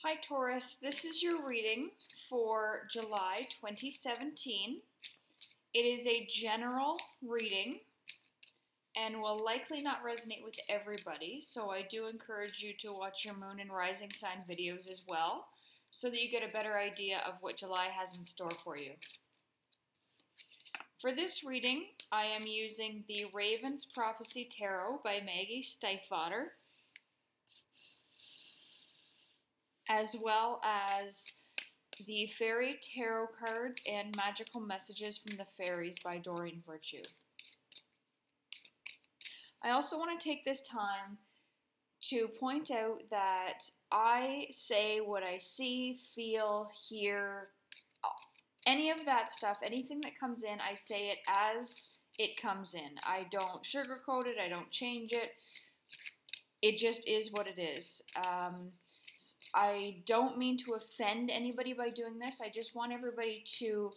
Hi Taurus, this is your reading for July 2017. It is a general reading and will likely not resonate with everybody, so I do encourage you to watch your moon and rising sign videos as well so that you get a better idea of what July has in store for you. For this reading, I am using the Raven's Prophecy Tarot by Maggie Stiefvater, as well as the Fairy Tarot Cards and Magical Messages from the Fairies by Doreen Virtue. I also want to take this time to point out that I say what I see, feel, hear, any of that stuff, anything that comes in, I say it as it comes in. I don't sugarcoat it, I don't change it. It just is what it is. I don't mean to offend anybody by doing this. I just want everybody to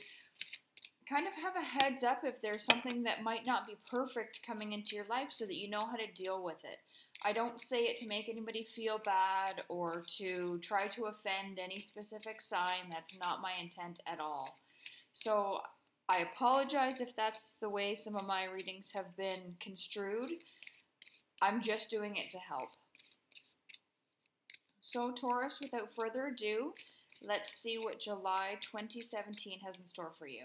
kind of have a heads up if there's something that might not be perfect coming into your life so that you know how to deal with it. I don't say it to make anybody feel bad or to try to offend any specific sign. That's not my intent at all. So I apologize if that's the way some of my readings have been construed. I'm just doing it to help. So Taurus, without further ado, let's see what July 2017 has in store for you.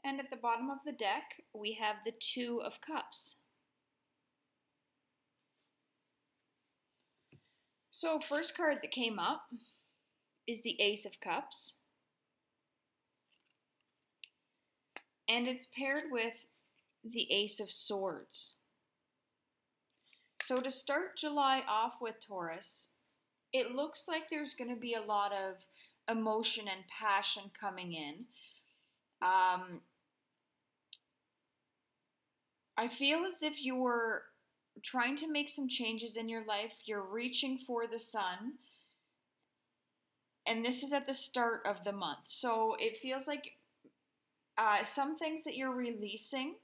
And at the bottom of the deck, we have the Two of Cups. So first card that came up is the Ace of Cups. And it's paired with the Ace of Swords. So to start July off with, Taurus, it looks like there's going to be a lot of emotion and passion coming in. I feel as if you were trying to make some changes in your life. You're reaching for the sun. And this is at the start of the month. So it feels like some things that you're releasing,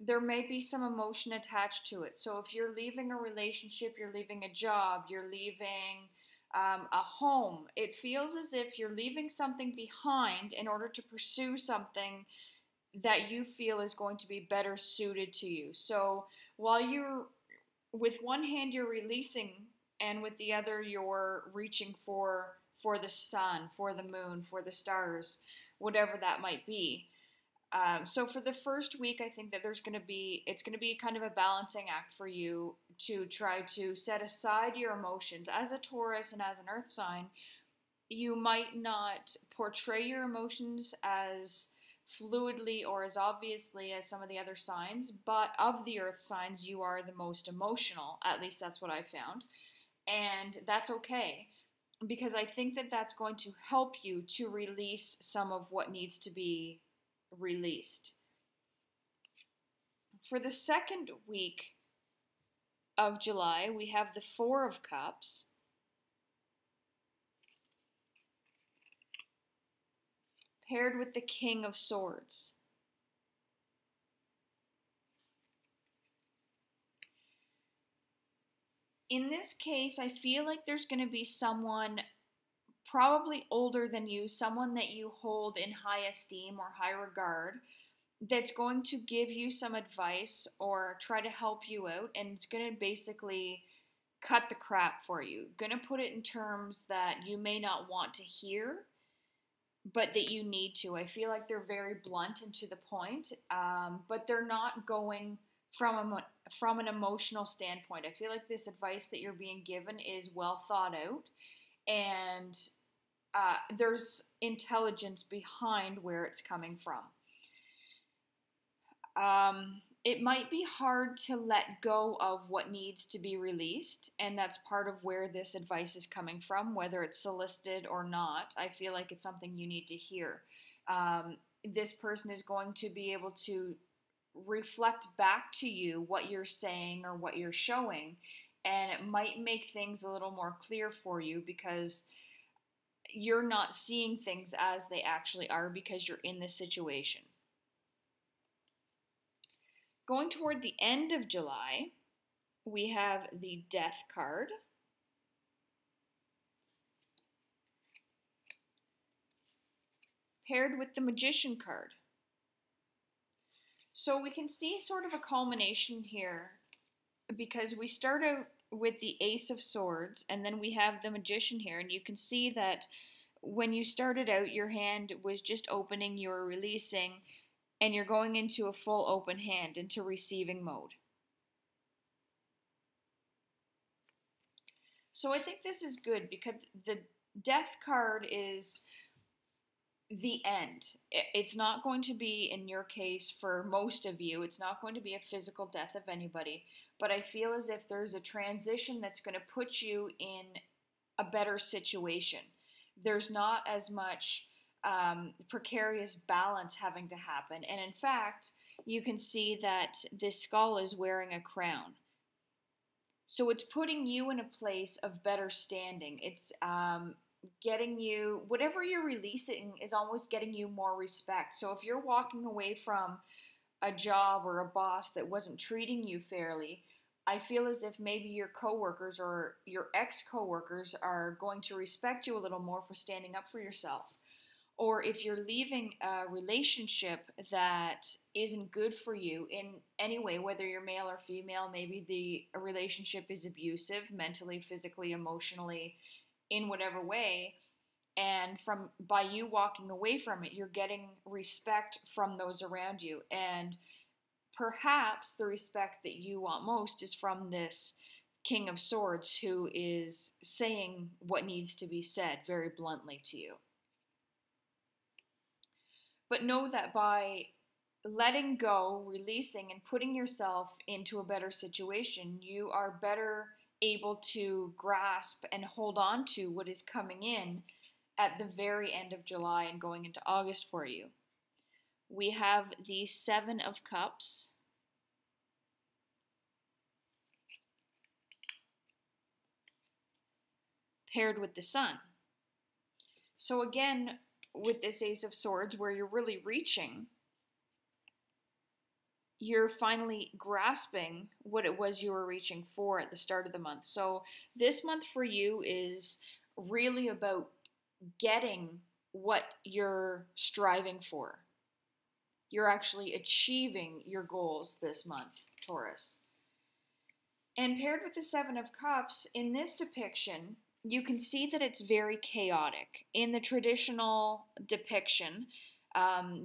there may be some emotion attached to it. So if you're leaving a relationship, you're leaving a job, you're leaving a home, it feels as if you're leaving something behind in order to pursue something that you feel is going to be better suited to you. So while you're, with one hand you're releasing, and with the other you're reaching for the sun, for the moon, for the stars, whatever that might be. So for the first week, I think that it's going to be kind of a balancing act for you to try to set aside your emotions. As a Taurus and as an earth sign, you might not portray your emotions as fluidly or as obviously as some of the other signs, but of the earth signs, you are the most emotional. At least that's what I found. And that's okay, because I think that that's going to help you to release some of what needs to be released. For the second week of July, we have the Four of Cups. Paired with the King of Swords. In this case, I feel like there's going to be someone probably older than you, someone that you hold in high esteem or high regard, that's going to give you some advice or try to help you out, and it's going to basically cut the crap for you. Going to put it in terms that you may not want to hear, but that you need to. I feel like they're very blunt and to the point, but they're not going from an emotional standpoint. I feel like this advice that you're being given is well thought out, and there's intelligence behind where it's coming from. It might be hard to let go of what needs to be released, and that's part of where this advice is coming from, whether it's solicited or not. I feel like it's something you need to hear. This person is going to be able to reflect back to you what you're saying or what you're showing, and it might make things a little more clear for you because you're not seeing things as they actually are because you're in this situation. Going toward the end of July, we have the Death card. Paired with the Magician card. So we can see sort of a culmination here because we start out with the Ace of Swords and then we have the Magician here, and you can see that when you started out, your hand was just opening, you were releasing, and you're going into a full open hand, into receiving mode. So I think this is good because the Death card is the end. It's not going to be, in your case, for most of you, it's not going to be a physical death of anybody, but I feel as if there's a transition that's going to put you in a better situation. There's not as much precarious balance having to happen, and in fact, you can see that this skull is wearing a crown. So it's putting you in a place of better standing. It's getting you, whatever you're releasing is almost getting you more respect. So if you're walking away from a job or a boss that wasn't treating you fairly, I feel as if maybe your coworkers or your ex-coworkers are going to respect you a little more for standing up for yourself. Or if you're leaving a relationship that isn't good for you in any way, whether you're male or female, maybe the relationship is abusive, mentally, physically, emotionally, in whatever way, and by you walking away from it, you're getting respect from those around you, and perhaps the respect that you want most is from this King of Swords who is saying what needs to be said very bluntly to you. But know that by letting go, releasing, and putting yourself into a better situation, you are better able to grasp and hold on to what is coming in at the very end of July and going into August for you. We have the Seven of Cups. Paired with the Sun. So again, with this Ace of Swords, where you're really reaching, you're finally grasping what it was you were reaching for at the start of the month. So this month for you is really about getting what you're striving for. You're actually achieving your goals this month, Taurus. And paired with the Seven of Cups, in this depiction, you can see that it's very chaotic. In the traditional depiction,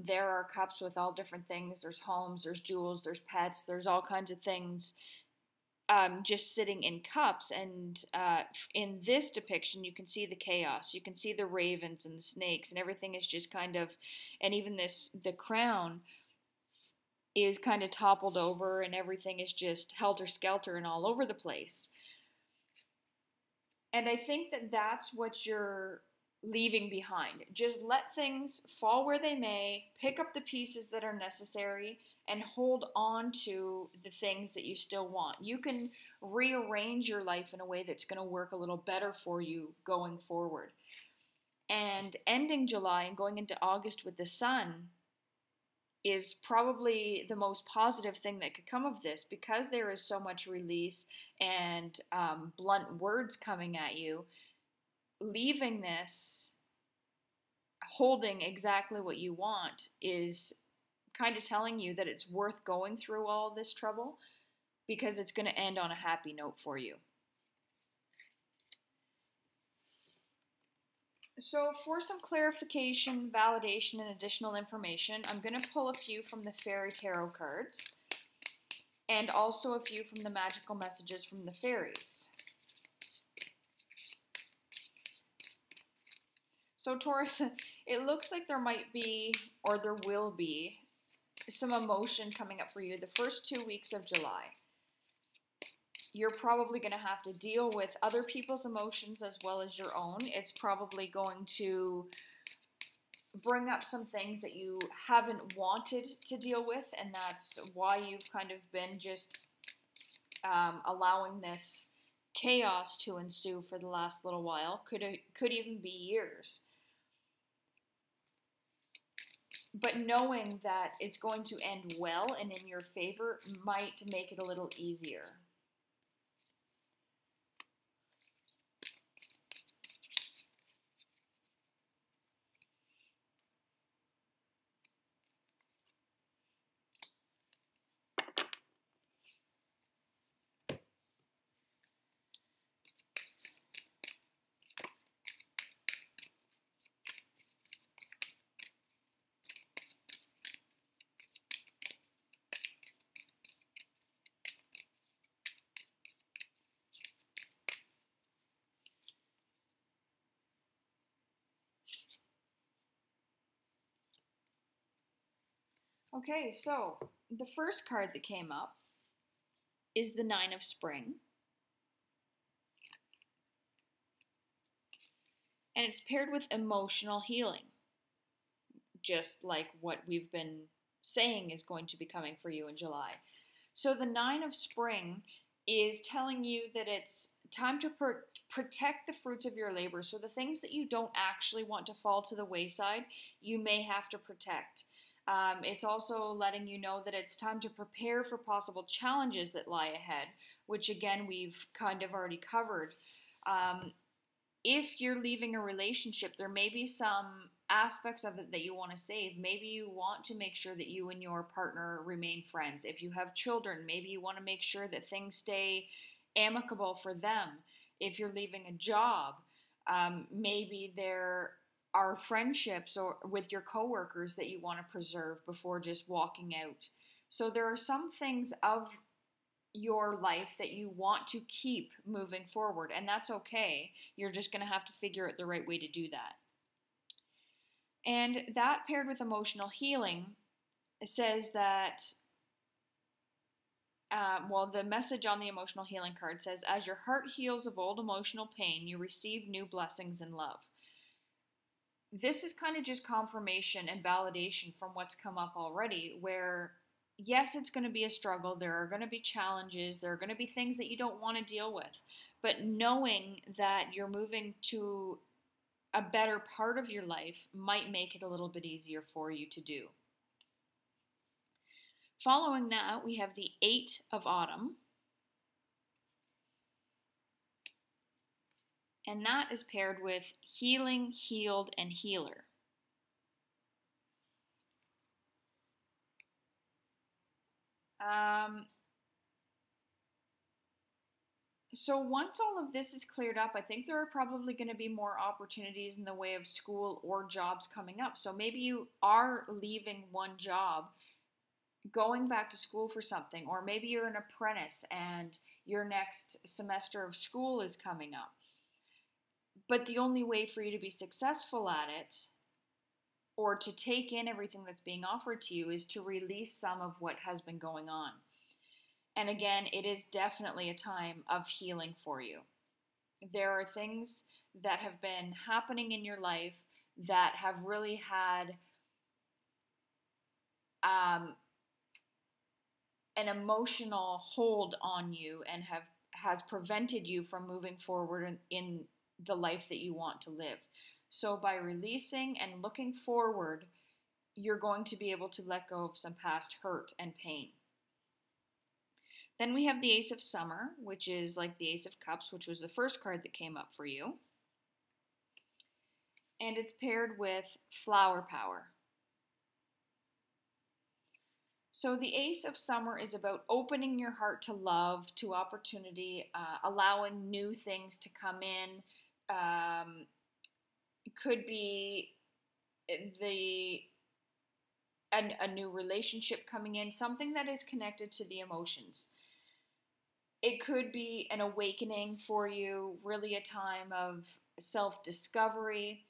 there are cups with all different things. There's homes, there's jewels, there's pets, there's all kinds of things just sitting in cups. And in this depiction, you can see the chaos. You can see the ravens and the snakes, and everything is just kind of, and even the crown is kind of toppled over, and everything is just helter-skelter and all over the place. And I think that that's what you're leaving behind. Just let things fall where they may, pick up the pieces that are necessary, and hold on to the things that you still want. You can rearrange your life in a way that's going to work a little better for you going forward. And ending July and going into August with the Sun is probably the most positive thing that could come of this, because there is so much release and blunt words coming at you. Leaving this, holding exactly what you want, is kind of telling you that it's worth going through all this trouble, because it's going to end on a happy note for you. So for some clarification, validation, and additional information, I'm going to pull a few from the Fairy Tarot cards, and also a few from the magical messages from the fairies. So Taurus, it looks like there might be, or there will be, some emotion coming up for you the first 2 weeks of July. You're probably going to have to deal with other people's emotions as well as your own. It's probably going to bring up some things that you haven't wanted to deal with, and that's why you've kind of been just allowing this chaos to ensue for the last little while. Could even be years. But knowing that it's going to end well and in your favor might make it a little easier. Okay, so the first card that came up is the Nine of Spring. And it's paired with emotional healing, just like what we've been saying is going to be coming for you in July. So the Nine of Spring is telling you that it's time to protect the fruits of your labor. So the things that you don't actually want to fall to the wayside, you may have to protect. It's also letting you know that it's time to prepare for possible challenges that lie ahead, which again, we've kind of already covered. If you're leaving a relationship, there may be some aspects of it that you want to save. Maybe you want to make sure that you and your partner remain friends. If you have children, maybe you want to make sure that things stay amicable for them. If you're leaving a job, maybe there are friendships or with your coworkers that you want to preserve before just walking out. So there are some things of your life that you want to keep moving forward, and that's okay. You're just going to have to figure out the right way to do that. And that paired with emotional healing says that, the message on the emotional healing card says, as your heart heals of old emotional pain, you receive new blessings in love. This is kind of just confirmation and validation from what's come up already, where yes, it's going to be a struggle. There are going to be challenges. There are going to be things that you don't want to deal with. But knowing that you're moving to a better part of your life might make it a little bit easier for you to do. Following that, we have the Eight of Autumn. And that is paired with healing, healed, and healer. So once all of this is cleared up, I think there are probably going to be more opportunities in the way of school or jobs coming up. So maybe you are leaving one job, going back to school for something, or maybe you're an apprentice and your next semester of school is coming up. But the only way for you to be successful at it, or to take in everything that's being offered to you, is to release some of what has been going on. And again, it is definitely a time of healing for you. There are things that have been happening in your life that have really had an emotional hold on you and has prevented you from moving forward in the life that you want to live. So by releasing and looking forward, you're going to be able to let go of some past hurt and pain. Then we have the Ace of Summer, which is like the Ace of Cups, which was the first card that came up for you. And it's paired with Flower Power. So the Ace of Summer is about opening your heart to love, to opportunity, allowing new things to come in. It could be a new relationship coming in, something that is connected to the emotions. It could be an awakening for you, really a time of self-discovery.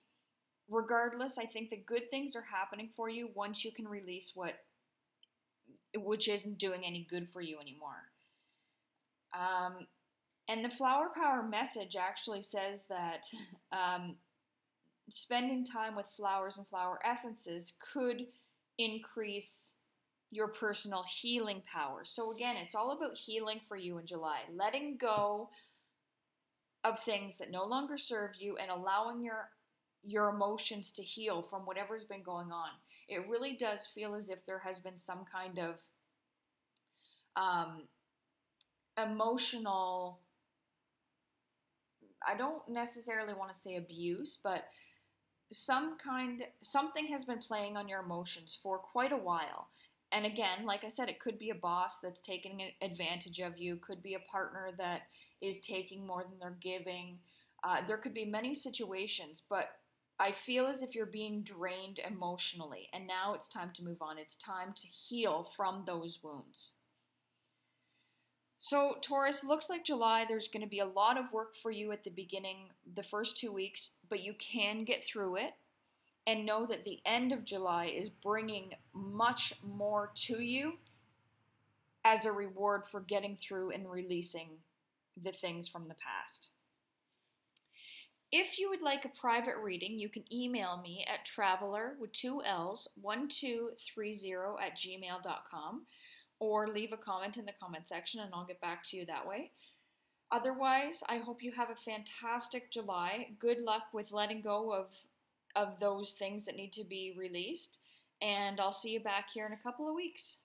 Regardless, I think the good things are happening for you once you can release which isn't doing any good for you anymore. And the Flower Power message actually says that spending time with flowers and flower essences could increase your personal healing power. So again, it's all about healing for you in July, letting go of things that no longer serve you and allowing your emotions to heal from whatever's been going on. It really does feel as if there has been some kind of um, emotional, I don't necessarily want to say abuse, but something has been playing on your emotions for quite a while. And again, like I said, it could be a boss that's taking advantage of you, could be a partner that is taking more than they're giving. There could be many situations, but I feel as if you're being drained emotionally, and now it's time to move on. It's time to heal from those wounds. So, Taurus, looks like July, there's going to be a lot of work for you at the beginning, the first 2 weeks, but you can get through it. And know that the end of July is bringing much more to you as a reward for getting through and releasing the things from the past. If you would like a private reading, you can email me at traveler with 2L's 1230 at gmail.com or leave a comment in the comment section and I'll get back to you that way. Otherwise, I hope you have a fantastic July. Good luck with letting go of those things that need to be released. And I'll see you back here in a couple of weeks.